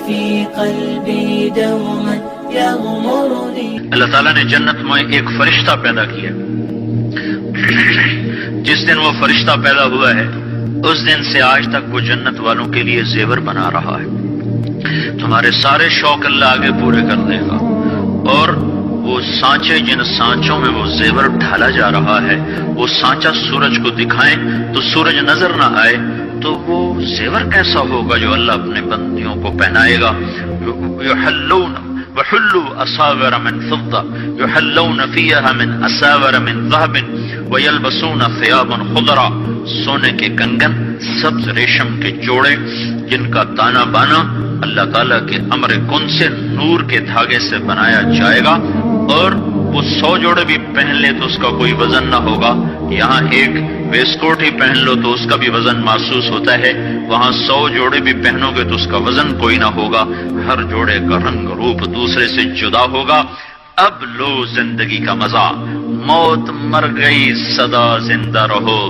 في قلبي دوما يغمرني. اللہ تعالیٰ نے جنت میں ایک فرشتہ پیدا کیا. جس دن وہ فرشتہ پیدا ہوا ہے اس دن سے آج تک وہ جنت والوں کے لیے زیور بنا رہا ہے. تمہارے سارے شوق اللہ آگے پورے کر دے گا. اور وہ سانچے جن سانچوں میں وہ زیور ڈھالا جا رہا ہے، وہ سانچا سورج کو دکھائیں تو سورج نظر نہ آئے تو وہ زیور کیسا ہوگا جو اللہ اپنے بندیوں کو پہنائے گا. یحلون وحلوا اساور من فضة يحلون فيها من اساور من ذهب ويلبسون ثيابا خضرا. سونے کے کنگن، سبز ریشم کے جوڑے جن کا تانا بانا اللہ تعالیٰ کے امر کن سے نور کے دھاگے سے بنایا جائے گا. اور وہ 100 جوڑے بھی پہن لے تو اس کا کوئی وزن نہ ہوگا. یہاں ایک ویسٹ کوٹ ہی پہن لو تو اس کا بھی وزن محسوس ہوتا ہے، وہاں 100 جوڑے بھی پہنو گے تو اس کا وزن کوئی نہ ہوگا. ہر جوڑے کا رنگ روپ دوسرے سے جدا ہوگا. اب لو زندگی کا مزہ. موت مر گئی سدا زندہ رہو،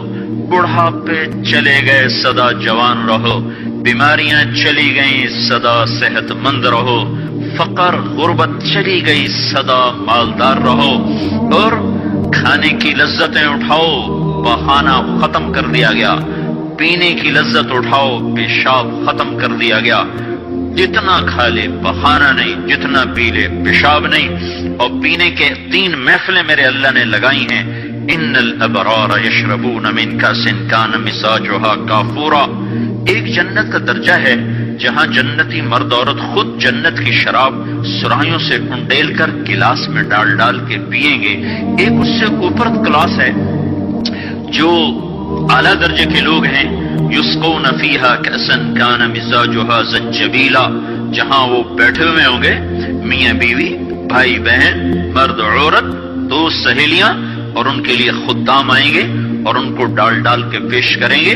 بڑھاپے چلے گئے سدا جوان رہو، بیماریاں چلی گئیں سدا صحت مند رہو، فقر غربت چلی گئی سدا مالدار رہو. اور کھانے کی لذتیں اٹھاؤ، بہانہ ختم کر دیا گیا. پینے کی لذت اٹھاؤ، پیشاب ختم کر دیا گیا. جتنا کھا لے بہانہ نہیں، جتنا پی لے پیشاب نہیں. اور پینے کے 3 محفلیں میرے اللہ نے لگائی ہیں. ان الابرار یشربون من کاس کان مزاجها کافورا. ایک جنت کا درجہ ہے جہاں جنتی مرد عورت خود جنت کی شراب سرائیوں سے انڈیل کر گلاس میں ڈال ڈال کے پیئیں گے. ایک اس سے اوپر کلاس ہے جو اعلیٰ درجے کے لوگ ہیں. یسقون فیہا کأسا کان مزاجها زنجبیلا. جہاں وہ بیٹھے ہوئے ہوں گے میاں بیوی، بھائی بہن، مرد عورت، دوست سہیلیاں، اور ان کے لیے خدام آئیں گے اور ان کو ڈال ڈال کے پیش کریں گے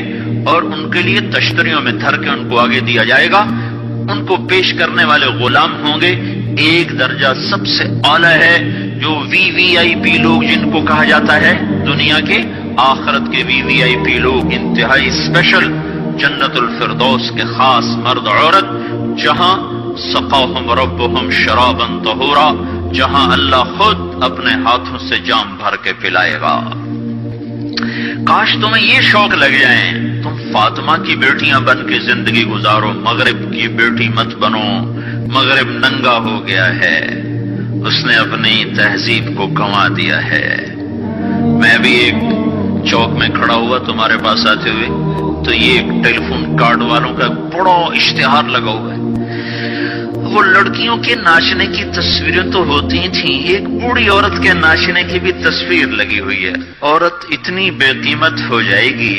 اور ان کے لیے تشتریوں میں دھر کے ان کو آگے دیا جائے گا. ان کو پیش کرنے والے غلام ہوں گے. ایک درجہ سب سے اعلیٰ ہے جو VVIP لوگ جن کو کہا جاتا ہے دنیا کے، آخرت کے VVIP لوگ انتہائی اسپیشل، جنت الفردوس کے خاص مرد عورت، جہاں سقاہم ربہم شرابا طہورا، جہاں اللہ خود اپنے ہاتھوں سے جام بھر کے پلائے گا. کاش تمہیں یہ شوق لگ جائیں، تم فاطمہ کی بیٹیاں بن کے زندگی گزارو. مغرب کی بیٹی مت بنو. مغرب ننگا ہو گیا ہے، اس نے اپنی تہذیب کو گنوا دیا ہے. میں بھی ایک چوک میں کھڑا ہوا تمہارے پاس آتے ہوئے تو یہ ایک ٹیلی فون کارڈ والوں کا بڑا اشتہار لگا ہوا ہے. وہ لڑکیوں کے ناچنے کی تصویریں تو ہوتی تھیں، ایک بوڑھی عورت کے ناچنے کی بھی تصویر لگی ہوئی ہے. عورت اتنی بے قیمت ہو جائے گی.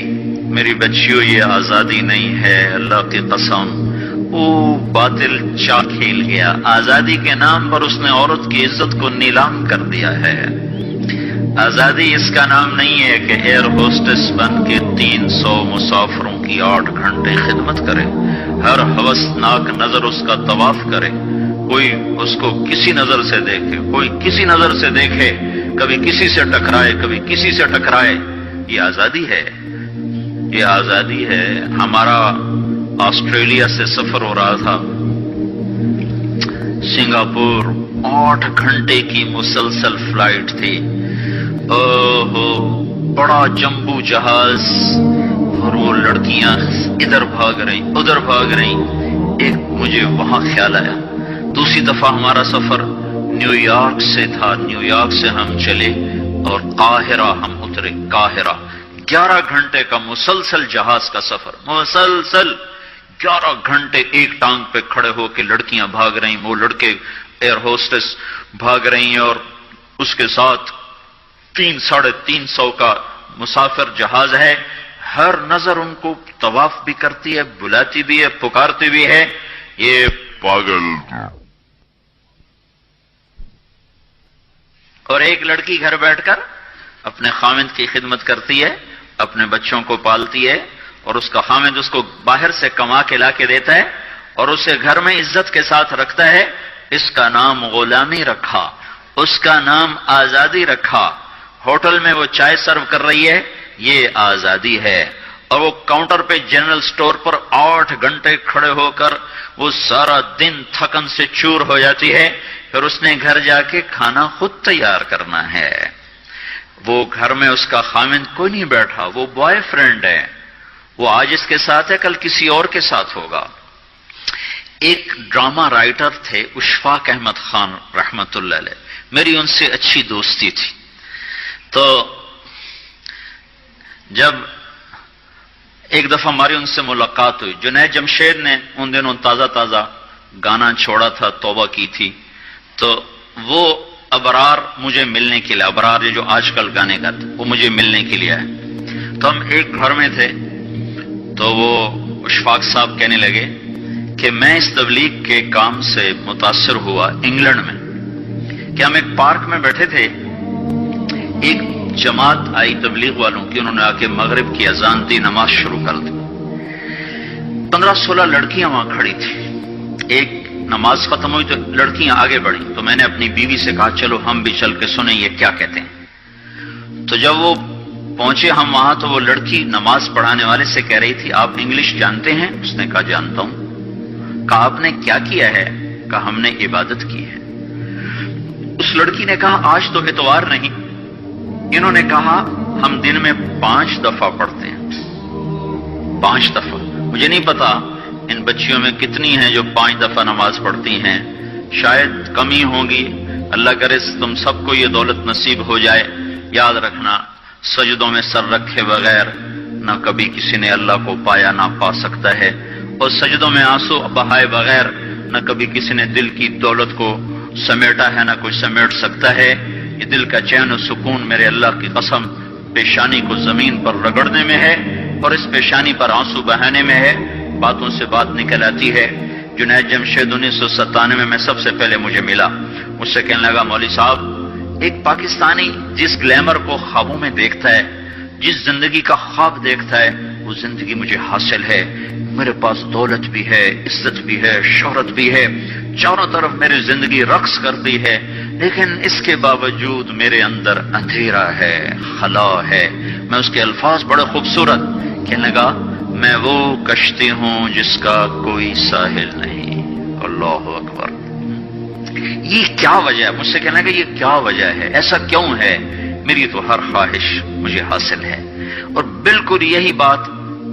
میری بچیوں یہ آزادی نہیں ہے، اللہ کی قسم. وہ باطل چال کھیل گیا. آزادی کے نام پر اس نے عورت کی عزت کو نیلام کر دیا ہے. آزادی اس کا نام نہیں ہے کہ ایئر ہوسٹس بن کے 300 مسافروں کی 8 گھنٹے خدمت کرے، ہر ہوسناک نظر اس کا طواف کرے، کوئی اس کو کسی نظر سے دیکھے، کوئی کسی نظر سے دیکھے، کبھی کسی سے ٹکرائے، کبھی کسی سے ٹکرائے. یہ آزادی ہے، یہ آزادی ہے. ہمارا آسٹریلیا سے سفر ہو رہا تھا، سنگاپور 8 گھنٹے کی مسلسل فلائٹ تھی. بڑا جمبو جہاز، اور وہ لڑکیاں ادھر بھاگ رہی ادھر بھاگ رہی. ایک مجھے وہاں خیال آیا. دوسری دفعہ ہمارا سفر نیو یارک سے تھا. نیو یارک سے ہم چلے اور قاہرہ ہم اترے. قاہرہ 11 گھنٹے کا مسلسل جہاز کا سفر، مسلسل 11 گھنٹے ایک ٹانگ پہ کھڑے ہو کے لڑکیاں بھاگ رہی، وہ لڑکے ایئر ہوسٹس بھاگ رہی ہیں، اور اس کے ساتھ 300-350 کا مسافر جہاز ہے. ہر نظر ان کو طواف بھی کرتی ہے، بلاتی بھی ہے، پکارتی بھی ہے. یہ پاگل. اور ایک لڑکی گھر بیٹھ کر اپنے خامند کی خدمت کرتی ہے، اپنے بچوں کو پالتی ہے، اور اس کا خامند اس کو باہر سے کما کے لا کے دیتا ہے اور اسے گھر میں عزت کے ساتھ رکھتا ہے. اس کا نام غلامی رکھا، اس کا نام آزادی رکھا. ہوٹل میں وہ چائے سرو کر رہی ہے، یہ آزادی ہے. اور وہ کاؤنٹر پہ جنرل سٹور پر 8 گھنٹے کھڑے ہو کر وہ سارا دن تھکن سے چور ہو جاتی ہے، پھر اس نے گھر جا کے کھانا خود تیار کرنا ہے۔ وہ گھر میں اس کا خاوند کوئی نہیں بیٹھا، وہ بوائے فرینڈ ہے، وہ آج اس کے ساتھ ہے، کل کسی اور کے ساتھ ہوگا۔ ایک ڈرامہ رائٹر تھے اشفاق احمد خان رحمت اللہ علیہ، میری ان سے اچھی دوستی تھی۔ تو جب ایک دفعہ ہماری ان سے ملاقات ہوئی، جنید جمشید نے ان دنوں تازہ تازہ گانا چھوڑا تھا، توبہ کی تھی، تو وہ ابرار مجھے ملنے کے لیے، ابرار یہ جو آج کل گانے گاتے وہ مجھے ملنے کے لیے آئے۔ تو ہم ایک گھر میں تھے، تو وہ اشفاق صاحب کہنے لگے کہ میں اس تبلیغ کے کام سے متاثر ہوا انگلینڈ میں، کہ ہم ایک پارک میں بیٹھے تھے، ایک جماعت آئی تبلیغ والوں کی، انہوں نے آ کے مغرب کی اذان دی، نماز شروع کر دی۔ 15-16 لڑکیاں وہاں کھڑی تھی۔ ایک نماز ختم ہوئی تو لڑکیاں آگے بڑھیں، تو میں نے اپنی بیوی سے کہا چلو ہم بھی چل کے سنیں یہ کیا کہتے ہیں۔ تو جب وہ پہنچے ہم وہاں، تو وہ لڑکی نماز پڑھانے والے سے کہہ رہی تھی آپ انگلش جانتے ہیں؟ اس نے کہا جانتا ہوں۔ کہا آپ نے کیا کیا ہے؟ کہا ہم نے عبادت کی ہے۔ اس لڑکی نے کہا آج تو اتوار نہیں۔ انہوں نے کہا ہم دن میں 5 دفعہ پڑھتے ہیں، 5 دفعہ۔ مجھے نہیں پتا ان بچیوں میں کتنی ہیں جو 5 دفعہ نماز پڑھتی ہیں، شاید کمی ہوگی، اللہ کرے تم سب کو یہ دولت نصیب ہو جائے۔ یاد رکھنا سجدوں میں سر رکھے بغیر نہ کبھی کسی نے اللہ کو پایا نہ پا سکتا ہے، اور سجدوں میں آنسو بہائے بغیر نہ کبھی کسی نے دل کی دولت کو سمیٹا ہے نہ کوئی سمیٹ سکتا ہے۔ یہ دل کا چین و سکون میرے اللہ کی قسم پیشانی کو زمین پر رگڑنے میں ہے، اور اس پیشانی پر آنسو بہانے میں ہے۔ باتوں سے بات نکل آتی ہے۔ جنید جمشید 1997 میں سب سے پہلے مجھے ملا، مجھ سے کہنے لگا مولوی صاحب ایک پاکستانی جس گلیمر کو خوابوں میں دیکھتا ہے، جس زندگی کا خواب دیکھتا ہے، وہ زندگی مجھے حاصل ہے۔ میرے پاس دولت بھی ہے، عزت بھی ہے، شہرت بھی ہے، چاروں طرف میری زندگی رقص کرتی ہے، لیکن اس کے باوجود میرے اندر اندھیرا ہے، خلا ہے۔ میں اس کے الفاظ بڑے خوبصورت، کہنے لگا میں وہ کشتی ہوں جس کا کوئی ساحل نہیں۔ اللہ اکبر۔ یہ کیا وجہ ہے؟ مجھ سے کہنے لگا یہ کیا وجہ ہے، ایسا کیوں ہے؟ میری تو ہر خواہش مجھے حاصل ہے۔ اور بالکل یہی بات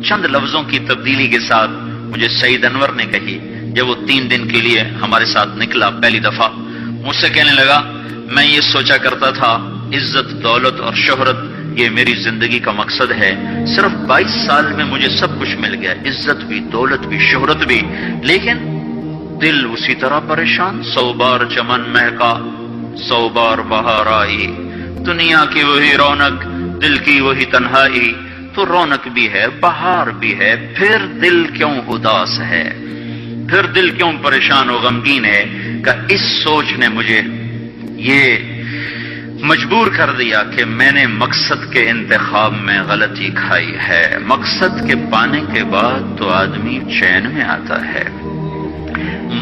چند لفظوں کی تبدیلی کے ساتھ مجھے سعید انور نے کہی جب وہ 3 دن کے لیے ہمارے ساتھ نکلا پہلی دفعہ۔ مجھ سے کہنے لگا میں یہ سوچا کرتا تھا عزت، دولت اور شہرت یہ میری زندگی کا مقصد ہے، صرف 22 سال میں مجھے سب کچھ مل گیا، عزت بھی، دولت بھی، شہرت بھی، لیکن دل اسی طرح پریشان۔ 100 بار چمن مہکا، 100 بار بہار آئی، دنیا کی وہی رونق، دل کی وہی تنہائی، تو رونق بھی ہے، بہار بھی ہے، پھر دل کیوں اداس ہے، پھر دل کیوں پریشان و غمگین ہے؟ کہ اس سوچ نے مجھے یہ مجبور کر دیا کہ میں نے مقصد کے انتخاب میں غلطی کھائی ہے۔ مقصد کے پانے کے بعد تو آدمی چین میں آتا ہے۔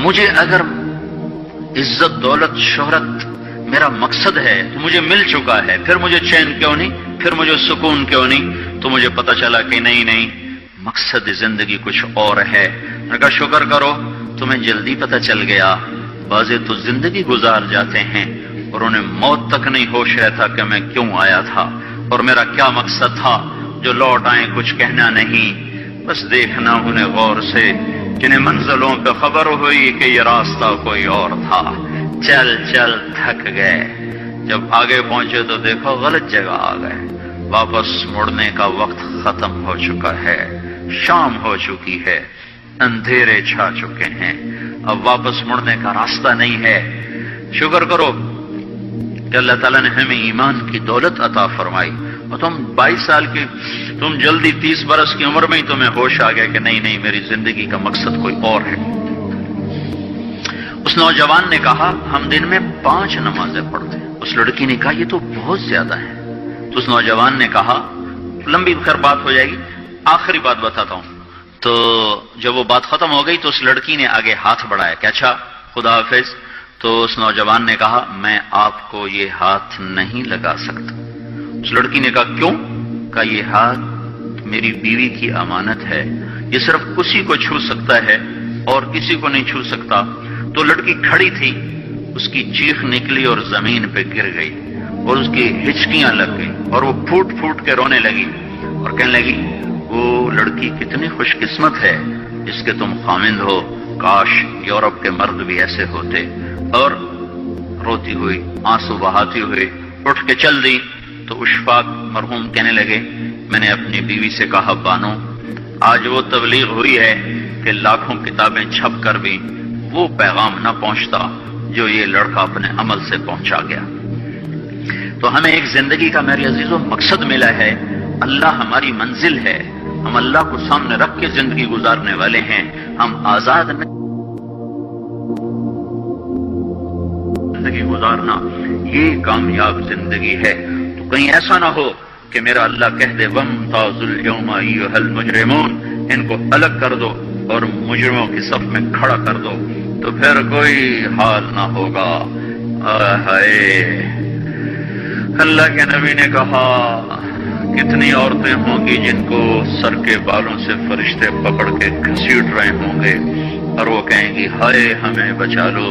مجھے اگر عزت، دولت، شہرت میرا مقصد ہے تو مجھے مل چکا ہے، پھر مجھے چین کیوں نہیں، پھر مجھے سکون کیوں نہیں؟ تو مجھے پتا چلا کہ نہیں، مقصد زندگی کچھ اور ہے۔ میں نے کہا شکر کرو تمہیں جلدی پتا چل گیا، بعضے تو زندگی گزار جاتے ہیں اور انہیں موت تک نہیں ہوش رہتا کہ میں کیوں آیا تھا اور میرا کیا مقصد تھا۔ جو لوٹ آئیں کچھ کہنا نہیں، بس دیکھنا انہیں غور سے، جنہیں منزلوں پہ خبر ہوئی کہ یہ راستہ کوئی اور تھا۔ چل چل تھک گئے، جب آگے پہنچے تو دیکھو غلط جگہ آ گئے، واپس مڑنے کا وقت ختم ہو چکا ہے، شام ہو چکی ہے، اندھیرے چھا چکے ہیں، اب واپس مڑنے کا راستہ نہیں ہے۔ شکر کرو کہ اللہ تعالیٰ نے ہمیں ایمان کی دولت عطا فرمائی، اور تم 22 سال کی، تم جلدی 30 برس کی عمر میں ہی تمہیں ہوش آ گیا کہ نہیں میری زندگی کا مقصد کوئی اور ہے۔ اس نوجوان نے کہا ہم دن میں 5 نمازیں پڑھتے ہیں۔ اس لڑکی نے کہا یہ تو بہت زیادہ ہے۔ تو اس نوجوان نے کہا، لمبی خیر بات ہو جائے گی، آخری بات بتاتا ہوں۔ تو جب وہ بات ختم ہو گئی تو اس لڑکی نے آگے ہاتھ بڑھایا کہ اچھا خدا حافظ۔ تو اس نوجوان نے کہا میں آپ کو یہ ہاتھ نہیں لگا سکتا۔ اس لڑکی نے کہا کیوں؟ کہا یہ ہاتھ میری بیوی کی امانت ہے، یہ صرف اسی کو چھو سکتا ہے اور کسی کو نہیں چھو سکتا۔ تو لڑکی کھڑی تھی، اس کی چیخ نکلی اور زمین پہ گر گئی اور اس کی ہچکیاں لگ گئی اور وہ پھوٹ پھوٹ کے رونے لگی اور کہنے لگی وہ لڑکی کتنی خوش قسمت ہے جس کے تم خامند ہو، کاش یورپ کے مرد بھی ایسے ہوتے۔ اور روتی ہوئی آنسو بہاتی ہوئی اٹھ کے چل دی۔ تو اشفاق مرحوم کہنے لگے میں نے اپنی بیوی سے کہا بانو آج وہ تبلیغ ہوئی ہے کہ لاکھوں کتابیں چھپ کر بھی وہ پیغام نہ پہنچتا جو یہ لڑکا اپنے عمل سے پہنچا گیا۔ تو ہمیں ایک زندگی کا میرے عزیزوں مقصد ملا ہے، اللہ ہماری منزل ہے، ہم اللہ کو سامنے رکھ کے زندگی گزارنے والے ہیں، ہم آزاد نہیں زندگی گزارنا، یہ کامیاب زندگی ہے۔ تو کہیں ایسا نہ ہو کہ میرا اللہ کہہ دے وَامْتَازُوا الْيَوْمَ أَيُّهَا الْمُجْرِمُونَ، ان کو الگ کر دو اور مجرموں کی صف میں کھڑا کر دو، تو پھر کوئی حال نہ ہوگا۔ ہائے اللہ کے نبی نے کہا کتنی عورتیں ہوں گی جن کو سر کے بالوں سے فرشتے پکڑ کے گھسیٹ رہے ہوں گے اور وہ کہیں گی ہائے ہمیں بچا لو،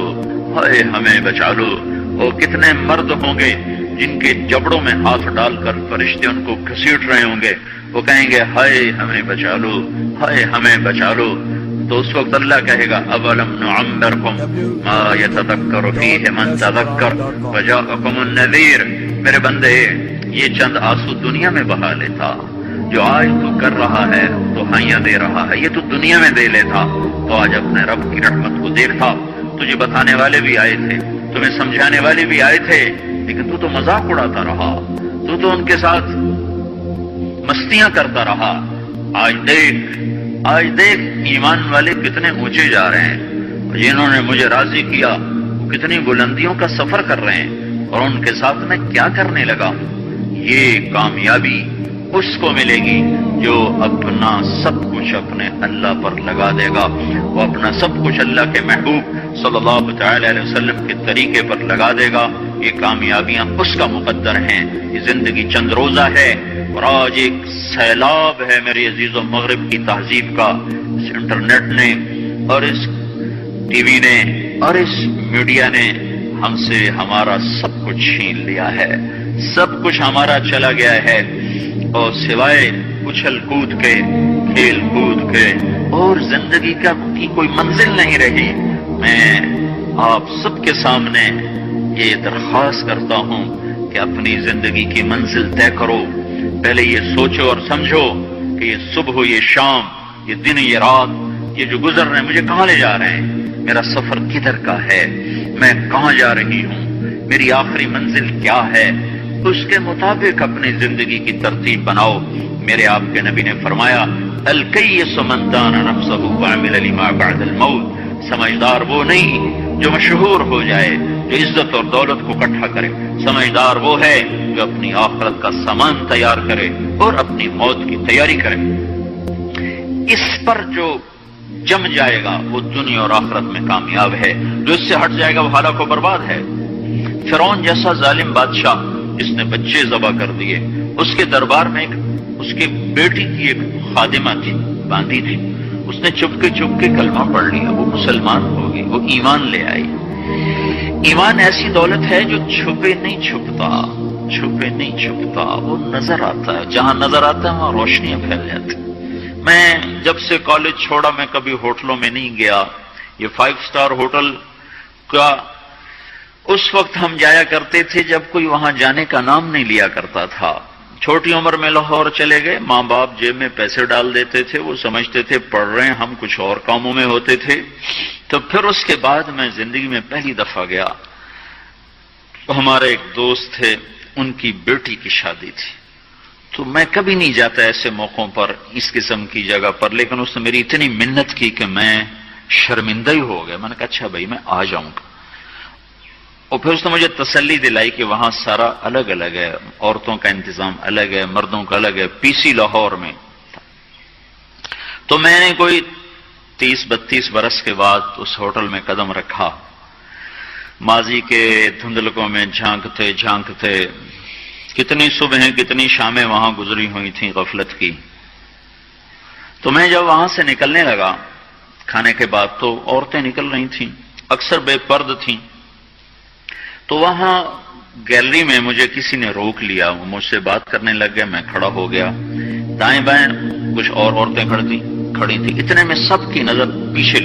ہائے ہمیں بچا لو۔ اور کتنے مرد ہوں گے جن کے جبڑوں میں ہاتھ ڈال کر فرشتے ان کو گھسیٹ رہے ہوں گے، وہ کہیں گے ہائے ہمیں بچا لو، ہائے ہمیں بچا لو۔ تو اس وقت اللہ کہے گا اولم نعمرکم ما یتذکر فیہ من تذکر وجاءکم النذیر، میرے بندے یہ چند آنسو دنیا میں بہا لیتا، جو آج تو کر رہا ہے تو ہائیاں دے رہا ہے، یہ تو دنیا میں دے لیتا تو آج اپنے رب کی رحمت کو دیکھتا۔ تجھے بتانے والے بھی آئے تھے، تمہیں سمجھانے والے بھی آئے تھے، لیکن تو مذاق اڑاتا رہا، تو ان کے ساتھ مستیاں کرتا رہا۔ آج دیکھ ایمان والے کتنے اونچے جا رہے ہیں، جنہوں نے مجھے راضی کیا وہ کتنی بلندیوں کا سفر کر رہے ہیں، اور ان کے ساتھ میں کیا کرنے لگا۔ یہ کامیابی اس کو ملے گی جو اپنا سب کچھ اپنے اللہ پر لگا دے گا، وہ اپنا سب کچھ اللہ کے محبوب صلی اللہ تعالی علیہ وسلم کے طریقے پر لگا دے گا۔ یہ کامیابیاں اس کا مقدر ہیں۔ یہ زندگی چند روزہ ہے اور آج ایک سیلاب ہے میرے عزیزوں مغرب کی تہذیب کا، اس انٹرنیٹ نے اور اس ٹی وی نے اور اس میڈیا نے ہم سے ہمارا سب کچھ چھین لیا ہے، سب کچھ ہمارا چلا گیا ہے، اور سوائے اچھل کود کے، کھیل کود کے اور زندگی کی کوئی منزل نہیں رہی۔ میں آپ سب کے سامنے یہ درخواست کرتا ہوں کہ اپنی زندگی کی منزل طے کرو، پہلے یہ سوچو اور سمجھو کہ یہ صبح یہ شام، یہ دن یہ رات، یہ جو گزر رہے ہیں مجھے کہاں لے جا رہے ہیں، میرا سفر کدھر کا ہے، میں کہاں جا رہی ہوں، میری آخری منزل کیا ہے، اس کے مطابق اپنی زندگی کی ترتیب بناؤ۔ میرے آپ کے نبی نے فرمایا الکیس من دان نفسہ وعمل لما بعد الموت، سمجھدار وہ نہیں جو مشہور ہو جائے، جو عزت اور دولت کو اکٹھا کرے، سمجھدار وہ ہے جو اپنی آخرت کا سامان تیار کرے اور اپنی موت کی تیاری کرے۔ اس پر جو جم جائے گا وہ دنیا اور آخرت میں کامیاب ہے، جو اس سے ہٹ جائے گا وہ ہلاک و برباد ہے۔ فرعون جیسا ظالم بادشاہ جس نے بچے ذبح کر دیے، اس کے دربار میں اس کے بیٹی کی ایک خادمہ تھی، باندھی تھی، اس نے چپکے کلمہ پڑھ لیا، وہ مسلمان ہو گئی، وہ ایمان لے آئی۔ ایمان ایسی دولت ہے جو چھپے نہیں چھپتا، وہ نظر آتا ہے، جہاں نظر آتا ہے وہاں روشنیاں پھیل جاتی۔ میں جب سے کالج چھوڑا میں کبھی ہوٹلوں میں نہیں گیا، یہ 5 اسٹار ہوٹل کا اس وقت ہم جایا کرتے تھے جب کوئی وہاں جانے کا نام نہیں لیا کرتا تھا۔ چھوٹی عمر میں لاہور چلے گئے، ماں باپ جیب میں پیسے ڈال دیتے تھے، وہ سمجھتے تھے پڑھ رہے ہیں، ہم کچھ اور کاموں میں ہوتے تھے۔ تو پھر اس کے بعد میں زندگی میں پہلی دفعہ گیا، ہمارے ایک دوست تھے، ان کی بیٹی کی شادی تھی، تو میں کبھی نہیں جاتا ایسے موقعوں پر اس قسم کی جگہ پر، لیکن اس نے میری اتنی منت کی کہ میں شرمندہ ہی ہو گیا۔ میں نے کہا اچھا بھائی میں آ جاؤں گا، اور پھر اس نے مجھے تسلی دلائی کہ وہاں سارا الگ الگ ہے، عورتوں کا انتظام الگ ہے، مردوں کا الگ ہے، پی سی لاہور میں۔ تو میں نے کوئی 30-32 برس کے بعد اس ہوٹل میں قدم رکھا، ماضی کے دھندلکوں میں جھانکتے کتنی صبحیں کتنی شامیں وہاں گزری ہوئی تھیں غفلت کی، تو میں جب وہاں سے نکلنے لگا کھانے کے بعد تو عورتیں نکل رہی تھیں، اکثر بے پرد تھیں، تو وہاں گیلری میں مجھے کسی نے روک لیا، وہ مجھ سے بات کرنے لگ گیا، میں کھڑا ہو گیا، دائیں بائیں کچھ اور عورتیں کھڑی تھیں، اتنے میں سب کی نظر پیچھے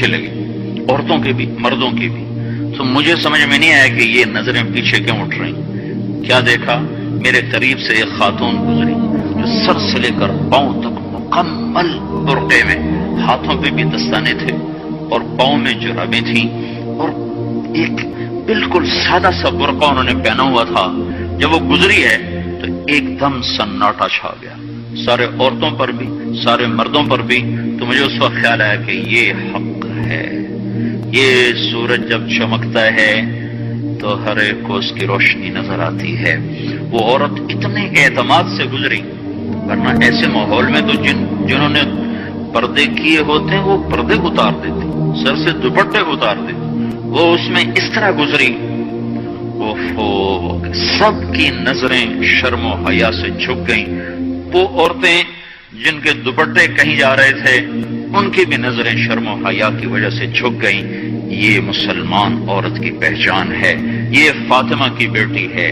لگی، عورتوں کی بھی مردوں کی بھی۔ تو مجھے سمجھ میں نہیں آیا کہ یہ نظریں پیچھے کیوں اٹھ رہی۔ کیا دیکھا، میرے قریب سے ایک خاتون گزری جو سر سے لے کر پاؤں تک مکمل برقعے میں، ہاتھوں پہ بھی دستانے تھے اور پاؤں میں جرابیں تھیں، اور ایک بالکل سادہ سا برقع انہوں نے پہنا ہوا تھا۔ جب وہ گزری ہے تو ایک دم سناٹا چھا گیا، سارے عورتوں پر بھی سارے مردوں پر بھی۔ تو مجھے اس وقت خیال آیا کہ یہ حق ہے، یہ سورج جب چمکتا ہے تو ہر ایک کو اس کی روشنی نظر آتی ہے۔ وہ عورت اتنے اعتماد سے گزری، ورنہ ایسے ماحول میں تو جنہوں نے پردے کیے ہوتے ہیں وہ پردے اتار دیتے، سر سے دوپٹے اتار دیتے، وہ اس میں اس طرح گزری۔ سب کی نظریں شرم و حیا سے جھک گئیں۔ وہ عورتیں جن کے دوپٹے کہیں جا رہے تھے ان کی بھی نظریں شرم و حیا کی وجہ سے جھک گئیں۔ یہ مسلمان عورت کی پہچان ہے، یہ فاطمہ کی بیٹی ہے،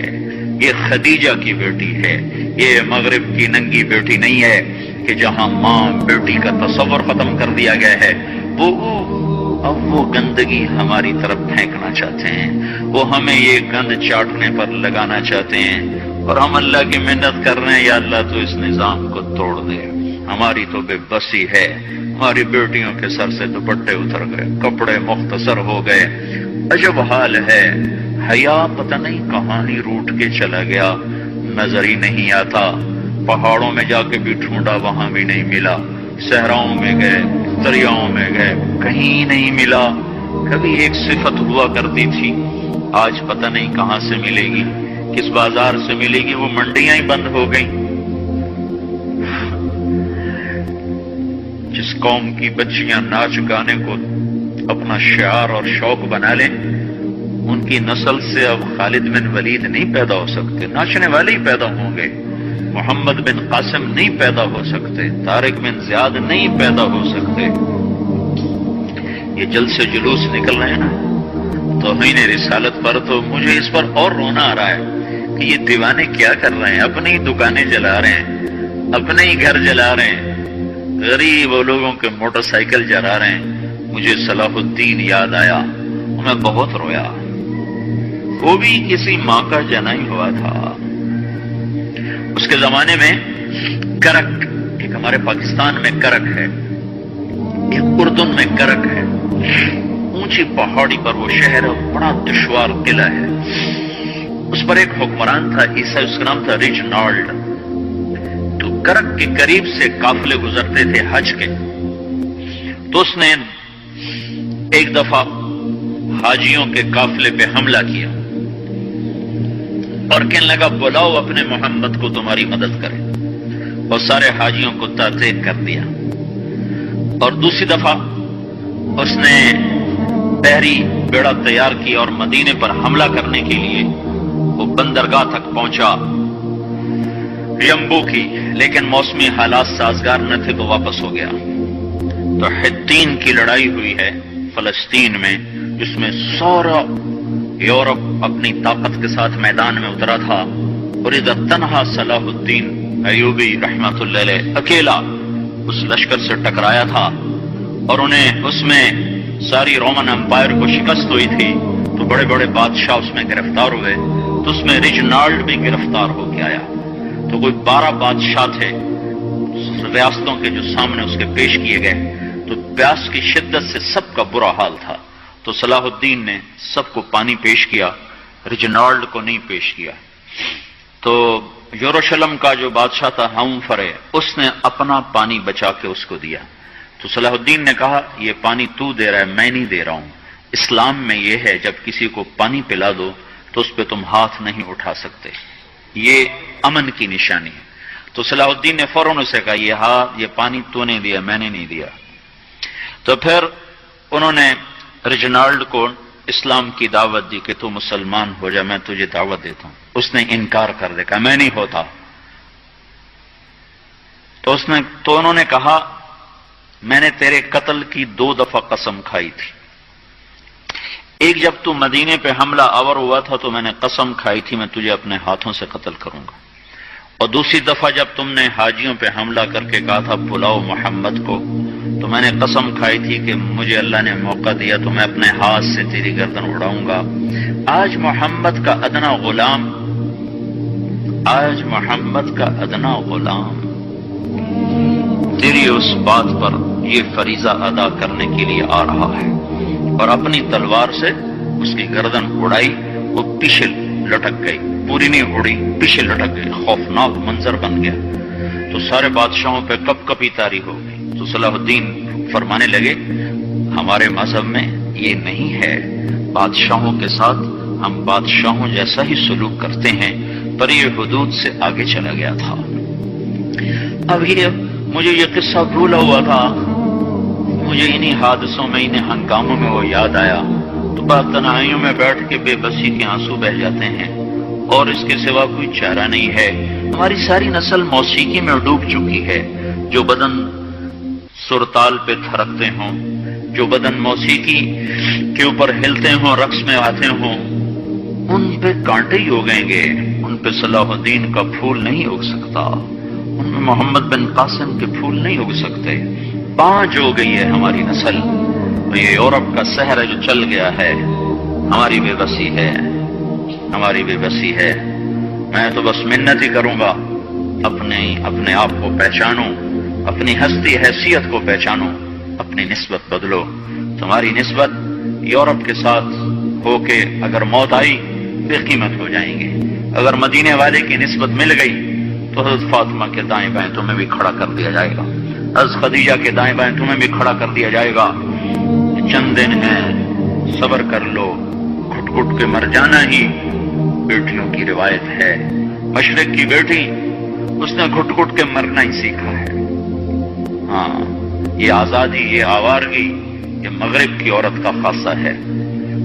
یہ خدیجہ کی بیٹی ہے، یہ مغرب کی ننگی بیٹی نہیں ہے کہ جہاں ماں بیٹی کا تصور ختم کر دیا گیا ہے۔ اب وہ گندگی ہماری طرف پھینکنا چاہتے ہیں، وہ ہمیں یہ گند چاٹنے پر لگانا چاہتے ہیں، اور ہم اللہ کی محنت کر رہے ہیں، یا اللہ تو اس نظام کو توڑ دے۔ ہماری تو بے بسی ہے، ہماری بیٹیوں کے سر سے دوپٹے اتر گئے، کپڑے مختصر ہو گئے، عجب حال ہے۔ حیا پتہ نہیں کہاں ہی روٹ کے چلا گیا، نظر ہی نہیں آتا۔ پہاڑوں میں جا کے بھی ڈھونڈا، وہاں بھی نہیں ملا، صحراؤں میں گئے، دریاؤں میں گئے، کہیں نہیں ملا۔ کبھی ایک صفت ہوا کرتی تھی، آج پتہ نہیں کہاں سے ملے گی، کس بازار سے ملے گی، وہ منڈیاں ہی بند ہو گئیں۔ جس قوم کی بچیاں ناچ گانے کو اپنا شعار اور شوق بنا لیں، ان کی نسل سے اب خالد بن ولید نہیں پیدا ہو سکتے، ناچنے والے ہی پیدا ہوں گے۔ محمد بن قاسم نہیں پیدا ہو سکتے، طارق بن زیاد نہیں پیدا ہو سکتے۔ یہ جلد سے جلوس نکل رہے ہیں نا توہین رسالت پر، تو مجھے اس پر اور رونا آ رہا ہے کہ یہ دیوانے کیا کر رہے ہیں، اپنی ہی دکانیں جلا رہے ہیں، اپنے ہی گھر جلا رہے ہیں، غریب لوگوں کے موٹر سائیکل جلا رہے ہیں۔ مجھے صلاح الدین یاد آیا، میں بہت رویا۔ وہ بھی کسی ماں کا جنا ہی ہوا تھا۔ اس کے زمانے میں کرک، ایک ہمارے پاکستان میں کرک ہے، ایک اردن میں کرک ہے، اونچی پہاڑی پر وہ شہر ہے، بڑا دشوار قلعہ ہے۔ اس پر ایک حکمران تھا عیسائی، اس کا نام تھا ریجنالڈ۔ تو کرک کے قریب سے قافلے گزرتے تھے حج کے، تو اس نے ایک دفعہ حاجیوں کے قافلے پہ حملہ کیا اور کہنے لگا بلاؤ اپنے محمد کو تمہاری مدد کرے، اور سارے حاجیوں کو تعطیل کر دیا۔ اور دوسری دفعہ اس نے بحری بیڑا تیار کیا اور مدینے پر حملہ کرنے کے لیے وہ بندرگاہ تک پہنچا یمبو کی، لیکن موسمی حالات سازگار نہ تھے تو واپس ہو گیا۔ تو حطین کی لڑائی ہوئی ہے فلسطین میں، جس میں سارا یورپ اپنی طاقت کے ساتھ میدان میں اترا تھا، اور ادھر تنہا صلاح الدین ایوبی رحمۃ اللہ علیہ اکیلا اس لشکر سے ٹکرایا تھا، اور انہیں اس میں ساری رومن امپائر کو شکست ہوئی تھی۔ تو بڑے بڑے بادشاہ اس میں گرفتار ہوئے، تو اس میں ریجنالڈ بھی گرفتار ہو کے آیا۔ تو کوئی 12 بادشاہ تھے ریاستوں کے جو سامنے اس کے پیش کیے گئے، تو پیاس کی شدت سے سب کا برا حال تھا۔ تو صلاح الدین نے سب کو پانی پیش کیا، ریجنالڈ کو نہیں پیش کیا۔ تو یروشلم کا جو بادشاہ تھا ہمفرے، اس نے اپنا پانی بچا کے اس کو دیا۔ تو صلاح الدین نے کہا یہ پانی تو دے رہا ہے، میں نہیں دے رہا ہوں۔ اسلام میں یہ ہے جب کسی کو پانی پلا دو تو اس پہ تم ہاتھ نہیں اٹھا سکتے، یہ امن کی نشانی ہے۔ تو صلاح الدین نے فوراً اسے کہا یہ پانی تو نے دیا، میں نے نہیں دیا۔ تو پھر انہوں نے ریجنالڈ کو اسلام کی دعوت دی کہ تو مسلمان ہو جا، میں تجھے دعوت دیتا ہوں۔ اس نے انکار کر دیا، میں نہیں ہوتا۔ تو انہوں نے کہا میں نے تیرے قتل کی 2 دفعہ قسم کھائی تھی. ایک جب تو مدینے پہ حملہ آور ہوا تھا تو میں نے قسم کھائی تھی میں تجھے اپنے ہاتھوں سے قتل کروں گا، اور دوسری دفعہ جب تم نے حاجیوں پہ حملہ کر کے کہا تھا بلاؤ محمد کو، تو میں نے قسم کھائی تھی کہ مجھے اللہ نے موقع دیا تو میں اپنے ہاتھ سے تیری گردن اڑاؤں گا. آج محمد کا ادنا غلام تیری اس بات پر یہ فریضہ ادا کرنے کے لیے آ رہا ہے، اور اپنی تلوار سے اس کی گردن اڑائی، وہ پیچھے لٹک گئی، پوری نہیں اڑی، پیچھے لٹک گئی. خوفناک منظر بن گیا. تو سارے بادشاہوں پہ کپ کپی طاری ہو گئی. تو صلاح الدین فرمانے لگے ہمارے مذہب میں یہ نہیں ہے، بادشاہوں کے ساتھ ہم بادشاہوں جیسا ہی سلوک کرتے ہیں، پر یہ حدود سے آگے چلا گیا تھا. اب مجھے یہ قصہ بھولا ہوا تھا، مجھے انہی حادثوں میں انہیں ہنگاموں میں وہ یاد آیا، تو بعد تنہائیوں میں بیٹھ کے بے بسی کے آنسو بہہ جاتے ہیں، اور اس کے سوا کوئی چارہ نہیں ہے. ہماری ساری نسل موسیقی میں ڈوب چکی ہے. جو بدن سرتال پہ تھرکتے ہوں، جو بدن موسیقی کے اوپر ہلتے ہوں، رقص میں آتے ہوں، ان پہ کانٹے ہی اگیں گے، ان پہ صلاح الدین کا پھول نہیں اگ سکتا، ان میں محمد بن قاسم کے پھول نہیں اگ سکتے. پانچ ہو گئی ہے ہماری نسل. یہ یورپ کا سحر ہے جو چل گیا ہے. ہماری بے بسی ہے، ہماری بے بسی ہے. میں تو بس منت ہی کروں گا اپنے آپ کو پہچانوں، اپنی ہستی حیثیت کو پہچانوں، اپنی نسبت بدلو. تمہاری نسبت یورپ کے ساتھ ہو کے اگر موت آئی بے قیمت ہو جائیں گے. اگر مدینے والے کی نسبت مل گئی تو حضرت فاطمہ کے دائیں بائیں تمہیں بھی کھڑا کر دیا جائے گا، حضرت خدیجہ کے دائیں بائیں تمہیں بھی کھڑا کر دیا جائے گا. چند دن ہیں، صبر کر لو، گھٹ گھٹ کے مر جانا ہی بیٹیوں کی روایت ہے. مشرق کی بیٹی اس نے گھٹ گھٹ کے مرنا ہی سیکھا ہے. ہاں، یہ آزادی، یہ آوارگی، یہ مغرب کی عورت کا خاصہ ہے.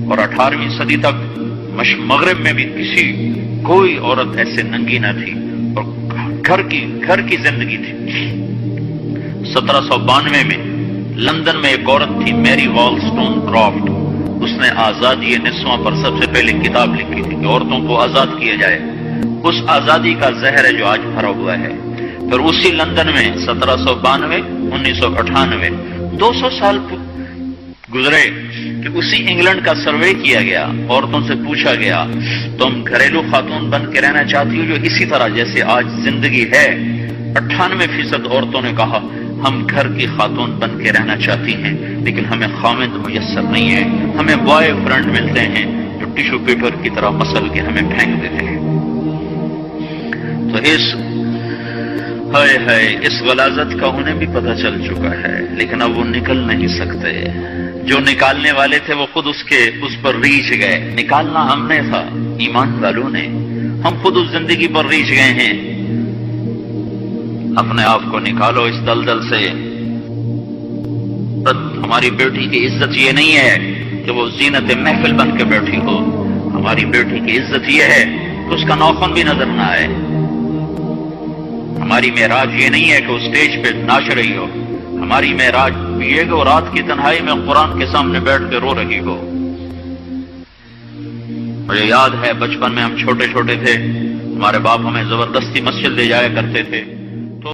اور 18ویں صدی تک مغرب میں بھی کوئی عورت ایسے ننگی نہ تھی، اور گھر کی زندگی تھی. 1792 میں لندن میں ایک عورت تھی میری والسٹون کرافٹ. اس نے آزادی نسواں پر سب سے پہلے کتاب لکھی تھی کہ عورتوں کو آزاد کیا جائے. اس آزادی کا زہر ہے جو آج بھرا ہوا ہے. پھر اسی لندن میں 1792 1998 200 سال گزرے کہ اسی انگلینڈ کا سروے کیا گیا، عورتوں سے پوچھا گیا تم گھریلو خاتون بن کے رہنا چاہتی ہو جو اسی طرح جیسے آج زندگی ہے؟ 98% عورتوں نے کہا ہم گھر کی خاتون بن کے رہنا چاہتی ہیں، لیکن ہمیں خاوند میسر نہیں ہے، ہمیں بوائے فرینڈ ملتے ہیں جو ٹیشو پیپر کی طرح مسل کے ہمیں پھینک دیتے ہیں. تو اس غلاظت کا انہیں بھی پتہ چل چکا ہے، لیکن اب وہ نکل نہیں سکتے. جو نکالنے والے تھے وہ خود اس پر ریچھ گئے. نکالنا ہم نے تھا، ایمان والوں نے. ہم خود اس زندگی پر ریچھ گئے ہیں. اپنے آپ کو نکالو اس دلدل سے. ہماری بیٹی کی عزت یہ نہیں ہے کہ وہ زینت محفل بن کے بیٹھی ہو. ہماری بیٹی کی عزت یہ ہے کہ اس کا ناخن بھی نظر نہ آئے. ہماری معراج یہ نہیں ہے کہ وہ اسٹیج پہ ناچ رہی ہو. ہماری معراج یہ کہ وہ رات کی تنہائی میں قرآن کے سامنے بیٹھ کے رو رہی ہو. مجھے یاد ہے بچپن میں ہم چھوٹے چھوٹے تھے، ہمارے باپ ہمیں زبردستی مسجد لے جایا کرتے تھے.